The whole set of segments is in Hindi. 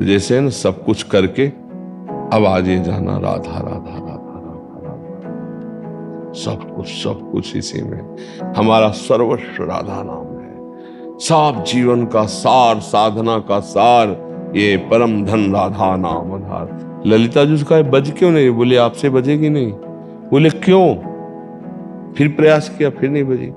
जैसे न सब कुछ करके अब आज ये जाना राधा राधा राधा राधा राधा। सब कुछ इसी में। हमारा सर्वस्व राधा नाम है। सब जीवन का सार, साधना का सार, ये परम धन राधा नाम आधार। ललिता जी उसका बज क्यों नहीं? बोले आपसे बजेगी नहीं। बोले क्यों? फिर प्रयास किया, फिर नहीं बजी।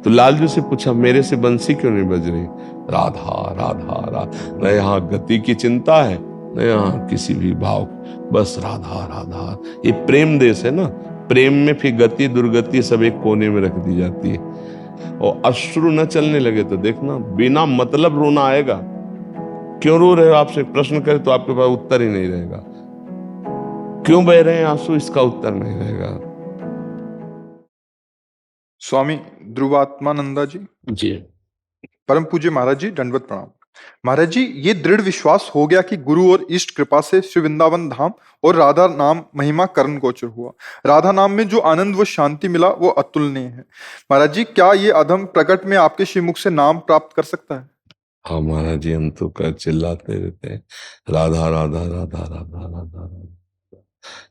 तो लालजू से पूछा मेरे से बंसी क्यों नहीं बज रही? राधा राधा राधा। न यहाँ गति की चिंता है, न यहाँ किसी भी भाव, बस राधा राधा। ये प्रेम देश है ना। प्रेम में फिर गति दुर्गति सब एक कोने में रख दी जाती है। और अश्रु न चलने लगे तो देखना बिना मतलब रोना आएगा। क्यों रो रहे हो? आपसे प्रश्न करे तो आपके पास उत्तर ही नहीं रहेगा। क्यों बह रहे हैं आंसू? इसका उत्तर नहीं रहेगा। स्वामी ध्रुवात्मानंदा जी, जी परम पूज्य महाराज जी, दंडवत प्रणाम। महाराज जी, ये दृढ़ विश्वास हो गया कि गुरु और इष्ट कृपा से श्री वृंदावन धाम और राधा नाम महिमा करण गोचर हुआ। राधा नाम में जो आनंद व शांति मिला वो अतुलनीय है। महाराज जी, क्या ये अधम प्रकट में आपके श्रीमुख से नाम प्राप्त कर सकता है? हाँ महाराज जी, हम तो कर चिल्लाते रहते हैं राधा राधा राधा राधा राधा राधा।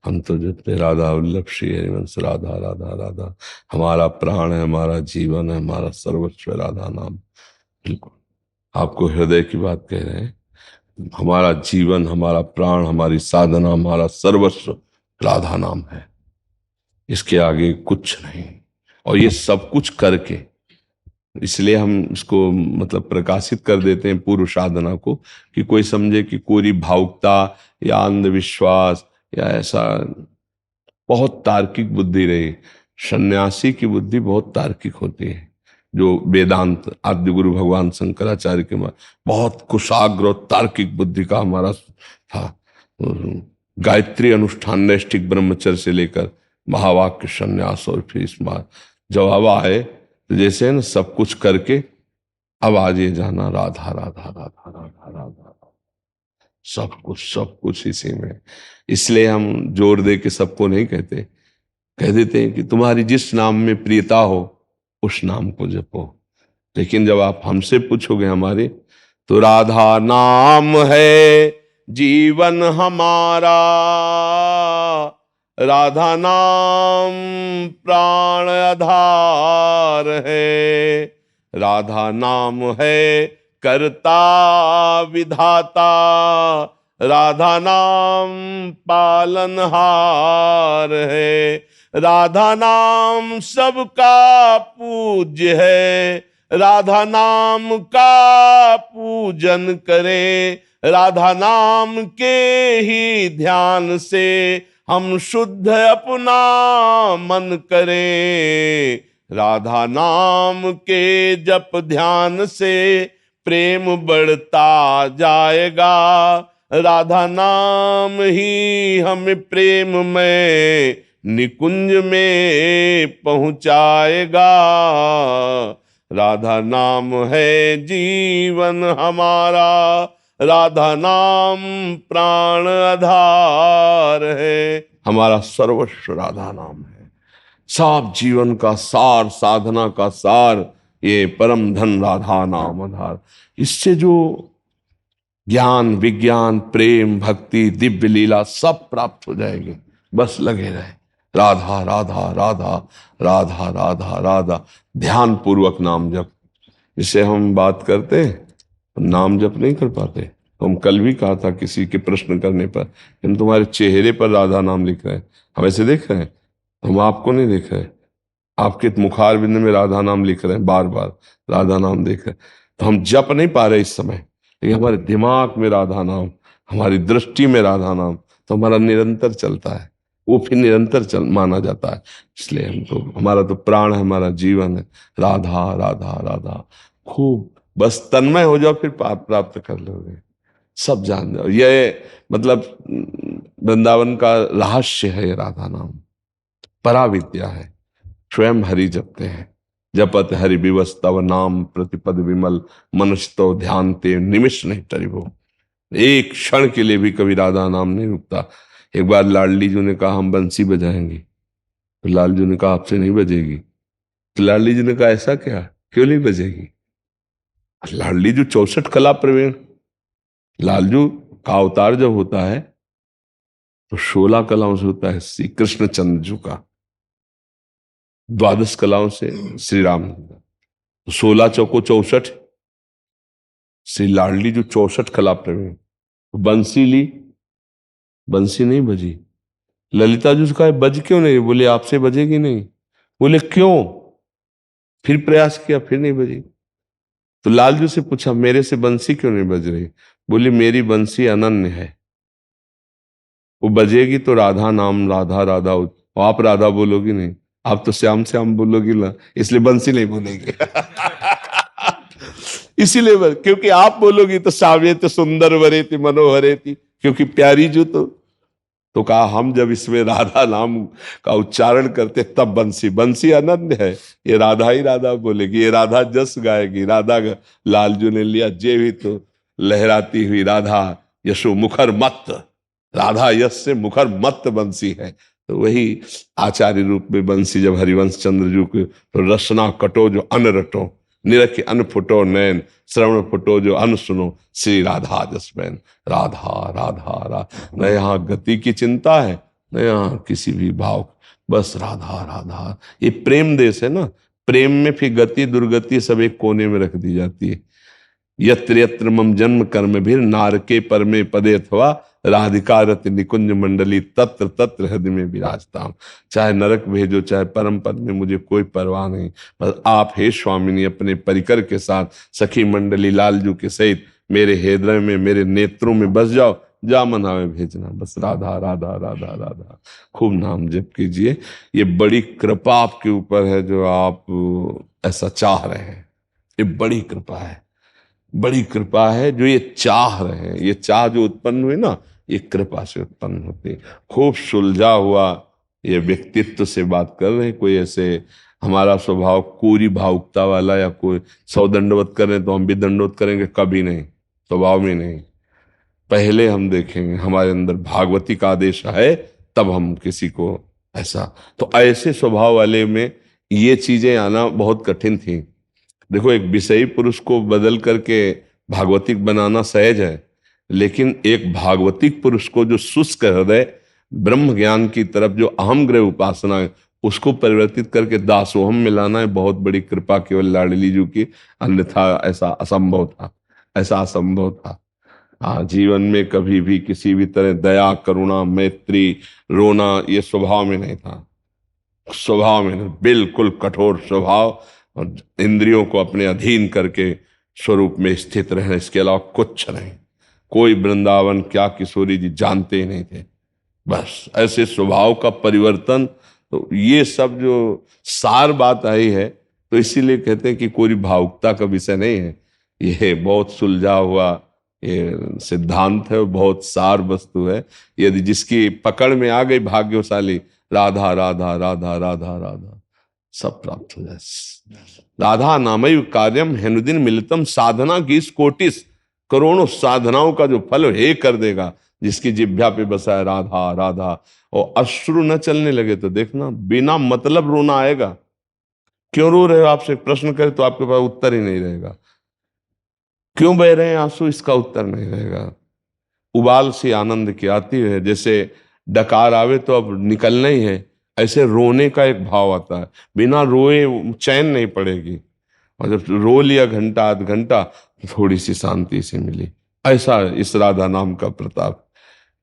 हम तो जितने राधा वल्लभ श्री हरिवंश राधा राधा राधा। हमारा प्राण है, हमारा जीवन है, हमारा सर्वस्व राधा नाम। बिल्कुल आपको हृदय की बात कह रहे हैं। हमारा जीवन, हमारा प्राण, हमारी साधना, हमारा सर्वस्व राधा नाम है। इसके आगे कुछ नहीं। और ये सब कुछ करके, इसलिए हम इसको मतलब प्रकाशित कर देते हैं पूर्व साधना को, कि कोई समझे कि कोई भावुकता या अंधविश्वास या ऐसा। बहुत तार्किक बुद्धि रही। सन्यासी की बुद्धि बहुत तार्किक होती है। जो वेदांत आदि गुरु भगवान शंकराचार्य के बहुत कुशाग्र और तार्किक बुद्धि का हमारा था। गायत्री अनुष्ठान नैष्ठिक ब्रह्मचर्य से लेकर महावाक्य संन्यास, और फिर इस जब अब आए तो जैसे न सब कुछ करके अब आज ये जाना राधा राधा राधा राधा राधा। सब कुछ इसी में। इसलिए हम जोर दे के सबको नहीं कहते, कह देते हैं कि तुम्हारी जिस नाम में प्रियता हो उस नाम को जपो। लेकिन जब आप हमसे पूछोगे हमारे, तो राधा नाम है जीवन हमारा, राधा नाम प्राण आधार है, राधा नाम है करता विधाता, राधा नाम पालनहार है, राधा नाम सबका पूज्य है, राधा नाम का पूजन करे, राधा नाम के ही ध्यान से हम शुद्ध अपना मन करें, राधा नाम के जप ध्यान से प्रेम बढ़ता जाएगा, राधा नाम ही हमें प्रेम में निकुंज में पहुंचाएगा, राधा नाम है जीवन हमारा, राधा नाम प्राण आधार है। हमारा सर्वस्व राधा नाम है। सब जीवन का सार, साधना का सार, ये परम धन राधा नाम आधार। इससे जो ज्ञान, विज्ञान, प्रेम, भक्ति, दिव्य लीला सब प्राप्त हो जाएगी। बस लगे रहे राधा राधा राधा राधा राधा राधा। ध्यान पूर्वक नाम जप। जिससे हम बात करते हैं, नाम जप नहीं कर पाते। तो हम कल भी कहा था किसी के प्रश्न करने पर, हम तुम्हारे चेहरे पर राधा नाम लिख रहे हैं, हम ऐसे देख रहे हैं, हम आपको नहीं देख रहे। आपके मुखार बिंद में राधा नाम लिख रहे हैं, बार बार राधा नाम देख रहे हैं। तो हम जप नहीं पा रहे इस समय, लेकिन हमारे दिमाग में राधा नाम, हमारी दृष्टि में राधा नाम, तो हमारा निरंतर चलता है। वो फिर निरंतर चल माना जाता है। इसलिए हम तो, हमारा तो प्राण है, हमारा जीवन है राधा राधा राधा। खूब बस तन्मय हो जाओ, फिर पाप प्राप्त कर लोगे। सब जान जाओ, ये मतलब वृंदावन का रहस्य है। ये राधा नाम पराविद्या है। स्वयं हरि जपते हैं। जपत हरि विवश तव नाम प्रतिपद विमल, मनुष्य तो ध्यान ते निमिष नहीं टरिबो। एक क्षण के लिए भी कभी राधा नाम नहीं रुकता। एक बार लाडली जी ने कहा हम बंसी बजाएंगे, तो लाल जी ने कहा आपसे नहीं बजेगी। तो लाडली जी ने कहा ऐसा क्या, क्यों नहीं बजेगी? लाडली जी 64 कला प्रवीण, लालजू का अवतार जब होता है तो 16 कलाओं से होता है श्री कृष्णचंद्र जी का, 12 कलाओं से श्री राम जी का। तो 16 चौको 64, श्री लाडली जो 64 कला प्रवीण। बंसी ली, बंसी नहीं बजी। ललिता जी से कहा बज क्यों नहीं? बोले आपसे बजेगी नहीं। बोले क्यों? फिर प्रयास किया, फिर नहीं बजी। तो लालजू से पूछा मेरे से बंसी क्यों नहीं बज रही? बोली मेरी बंसी अनन्य है, वो बजेगी तो राधा नाम, राधा राधा आप राधा बोलोगी नहीं, आप तो श्याम श्याम बोलोगी ना, इसलिए बंसी नहीं बोलेगी। इसीलिए क्योंकि आप बोलोगी तो साव्यत सुंदर वरेति मनोहरेति, क्योंकि प्यारी जो तो कहा हम जब इसमें राधा नाम का उच्चारण करते तब बंसी, बंसी अनन्य है, ये राधा ही राधा बोलेगी, ये राधा जस गाएगी। राधा लालजू ने लिया जे भी तो लहराती हुई राधा यशो मुखर मत, राधा यश से मुखर मत बंसी है। तो वही आचार्य रूप में बंसी जब हरिवंश चंद्र जी को, तो रसना कटो जो अन रटो, निरख अन फुटो नैन, श्रवण फुटो जो अन सुनो, श्री राधा जस बैन। राधा राधा राधा, न यहाँ गति की चिंता है न यहाँ किसी भी भाव, बस राधा राधा। ये प्रेम देश है ना, प्रेम में फिर गति दुर्गति सब एक कोने में रख दी जाती है। यत्र यत्र मम जन्म कर्म भीर नारके परमे पदे अथवा राधिका रति निकुंज मंडली तत्र तत्र हृदय में विराजता हूं। चाहे नरक भेजो चाहे परम पद में, मुझे कोई परवाह नहीं, बस आप हे स्वामिनी अपने परिकर के साथ सखी मंडली लालजू के सहित मेरे हृदय में, मेरे नेत्रों में बस जाओ, जा मनावे भेजना, बस राधा राधा राधा राधा। खूब नाम जप कीजिए। ये बड़ी कृपा आपके ऊपर है जो आप ऐसा चाह रहे हैं, ये बड़ी कृपा है, बड़ी कृपा है जो ये चाह रहे हैं। ये चाह जो उत्पन्न हुई ना, ये कृपा से उत्पन्न होती। खूब सुलझा हुआ ये व्यक्तित्व से बात कर रहे हैं। कोई ऐसे हमारा स्वभाव कोरी भावुकता वाला या कोई 100 दंडवत कर रहे हैं तो हम भी दंडवत करेंगे, कभी नहीं, स्वभाव में नहीं। पहले हम देखेंगे हमारे अंदर भागवती का आदेश है, तब हम किसी को ऐसा। तो ऐसे स्वभाव वाले में ये चीजें आना बहुत कठिन थी। देखो एक विषयी पुरुष को बदल करके भागवतिक बनाना सहज है, लेकिन एक भागवतिक पुरुष को जो शुष्क हृदय ब्रह्म ज्ञान की तरफ जो अहम ग्रह उपासना है उसको परिवर्तित करके दासोहम में लाना है बहुत बड़ी कृपा केवल लाडली जी की, अन्यथा ऐसा असंभव था, ऐसा असंभव था। हाँ, जीवन में कभी भी किसी भी तरह दया करुणा मैत्री रोना ये स्वभाव में नहीं था, स्वभाव में नहीं, बिल्कुल कठोर स्वभाव, और इंद्रियों को अपने अधीन करके स्वरूप में स्थित रहना, इसके अलावा कुछ नहीं। कोई वृंदावन क्या किशोरी जी जानते ही नहीं थे, बस ऐसे स्वभाव का परिवर्तन। तो ये सब जो सार बात आई है, तो इसीलिए कहते हैं कि कोई भावुकता का विषय नहीं है, ये बहुत सुलझा हुआ ये सिद्धांत है, बहुत सार वस्तु है। यदि जिसकी पकड़ में आ गई भाग्यशाली, राधा राधा राधा राधा राधा सब प्राप्त हो जाए। राधा नामय कार्यम हेनुदिन मिलतम साधना की इस कोटिस, करोड़ों साधनाओं का जो फल हे कर देगा जिसकी जिह्वा पे बसा है राधा राधा। और अश्रु न चलने लगे तो देखना बिना मतलब रोना आएगा। क्यों रो रहे हो? आपसे प्रश्न करे तो आपके पास उत्तर ही नहीं रहेगा। क्यों बह रहे हैं आंसू? इसका उत्तर नहीं रहेगा। उबाल सी आनंद की आती है, जैसे डकार आवे तो अब निकलना ही है, ऐसे रोने का एक भाव आता है, बिना रोए चैन नहीं पड़ेगी। और जब रो लिया घंटा आध घंटा तो थोड़ी सी शांति से मिली। ऐसा इस राधा नाम का प्रताप,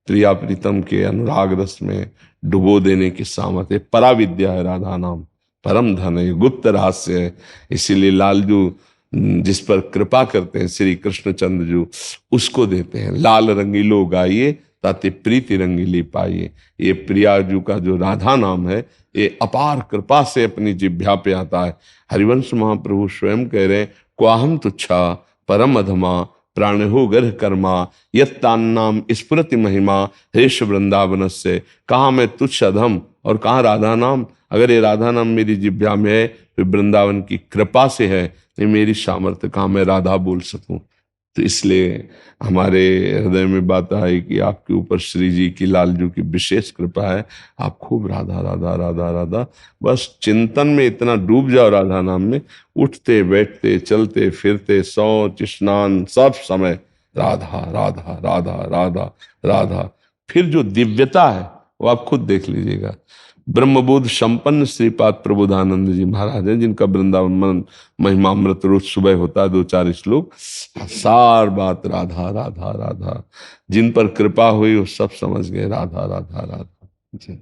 प्रिया प्रीतम के अनुराग रस में डुबो देने की सामर्थ है। पराविद्या है राधा नाम, परम धन है, गुप्त रहस्य है। इसीलिए लालजू जिस पर कृपा करते हैं श्री कृष्णचंद्र जी, उसको देते हैं। लाल रंगीलो गाइए ताते प्रीति रंगीली पाइए। ये प्रियाजू का जो राधा नाम है, ये अपार कृपा से अपनी जिह्वा पे आता है। हरिवंश महाप्रभु स्वयं कह रहे हैं, क्वाहम तुच्छा परम अधमा प्राण हो गर्ह कर्मा यत्तान नाम स्फुरति महिमा हेश वृंदावन से। कहाँ मैं तुच्छ अधम और कहाँ राधा नाम? अगर ये राधा नाम मेरी जिह्वा में है तो वृंदावन की कृपा से है, नहीं मेरी सामर्थ्य कहाँ मैं राधा बोल सकूं। तो इसलिए हमारे हृदय में बात आई कि आपके ऊपर श्री जी की लालजू की विशेष कृपा है। आप खूब राधा राधा राधा राधा, बस चिंतन में इतना डूब जाओ राधा नाम में, उठते बैठते चलते फिरते शौच स्नान सब समय राधा राधा राधा राधा राधा। फिर जो दिव्यता है वो आप खुद देख लीजिएगा। ब्रह्मबोध संपन्न श्रीपाद प्रबोधानंद जी महाराज हैं, जिनका वृंदावन महिमामृत रोज सुबह होता है, 2-4 श्लोक, सार बात राधा राधा राधा। जिन पर कृपा हुई वो सब समझ गए राधा राधा राधा। जी।